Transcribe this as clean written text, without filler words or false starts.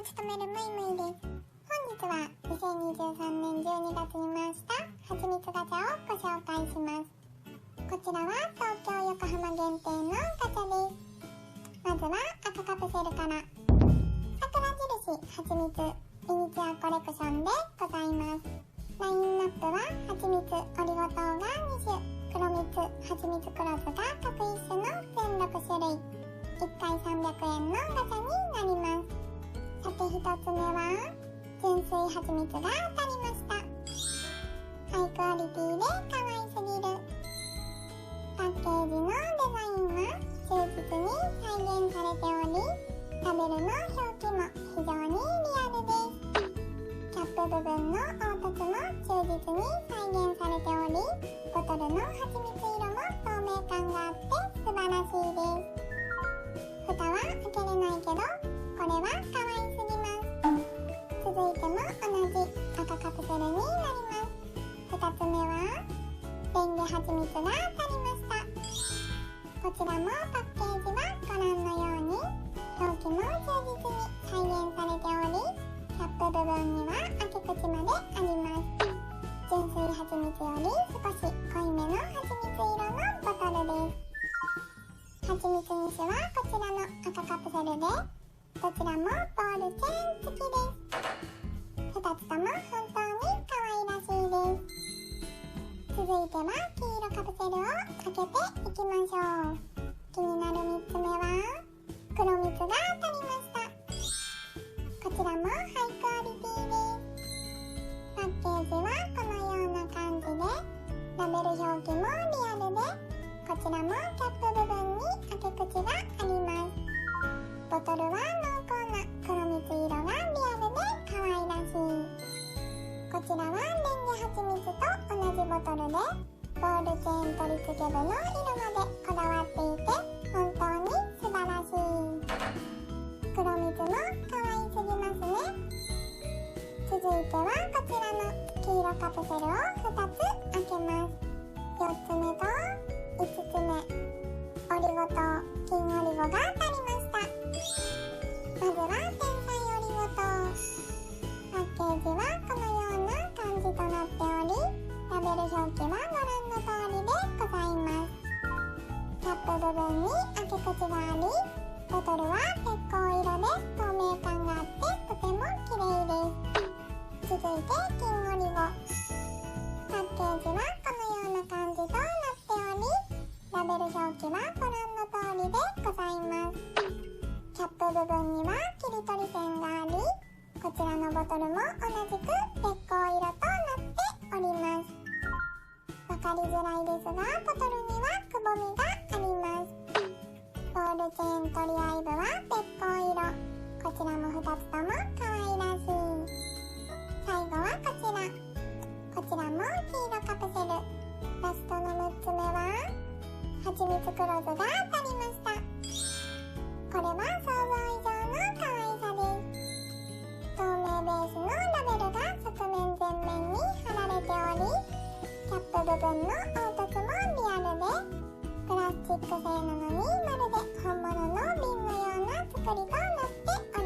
を務めるむいむいです。本日は2023年12月に回したはちみつガチャをご紹介します。こちらは東京横浜限定のガチャです。まずは赤カプセルから。桜印はちみつミニチュアコレクションでございます。ラインナップははちみつオリゴ糖が2種、黒蜜はちみつ黒酢が各1種の全6種類、1回300円のガチャになります。さて1つ目は純粋はちみつが当たりました。ハイクオリティで可愛すぎる。パッケージのデザインは忠実に再現されており、ラベルの表記も非常にリアルです。キャップ部分の凹凸も忠実に再現されており、ボトルのはちみつ色も透明感があって素晴らしいです。蓋は開けれないけど、これは可愛すぎます。続いても同じ赤カプセルになります。2つ目はレンゲはちみつが当たりました。こちらもパッケージはご覧のように表記も忠実に再現されており、キャップ部分には開け口まであります。純粋はちみつより少し濃いめのはちみつ色のボトルです。はちみつ2種はこちらの赤カプセルで、どちらもボールチェーン付きです。2つとも本当に可愛らしいです。続いては黄色カプセルを開けていきましょう。気になる3つ目は黒蜜が当たりました。こちらもハイクオリティです。パッケージはこのような感じで、ラベル表記もリアルで、こちらもキャップ部分に開け口があります。ボトルは濃厚な黒蜜色がリアルで可愛らしい。こちらはレンゲはちみつと同じボトルで、ボールチェーン取り付け部の色までこだわっていて本当に素晴らしい。黒蜜も可愛すぎますね。続いてはこちらの黄色カプセルを2つ開けます。4つ目と5つ目、オリゴ糖金オリゴが当たりました。まずは天才オリゴ糖。パッケージはこのような感じとなっており、ラベル表記はご覧の通りでございます。キャップ部分に開け口があり、ボトルは鉄鋼色で透明感があってとても綺麗です。続いて金オリゴ。パッケージはこのような感じとなっており、ラベル表記はご覧の通りでございます。キャップ部分には切り取り線があり、こちらのボトルも同じく鉄鋼色となっております。わかりづらいですが、ボトルにはくぼみがあります。ボールチェーン取り合い部は鉄鋼色。こちらも2つとも可愛らしい。最後はこちら。こちらも黄色カプセル。ラストの6つ目ははちみつ黒酢が当たりました。これは想像以上の可愛さです。透明ベースのラベルが側面全面に貼られており、キャップ部分の凹凸もリアルで、プラスチック製なのにまるで本物の瓶のような作りとなっており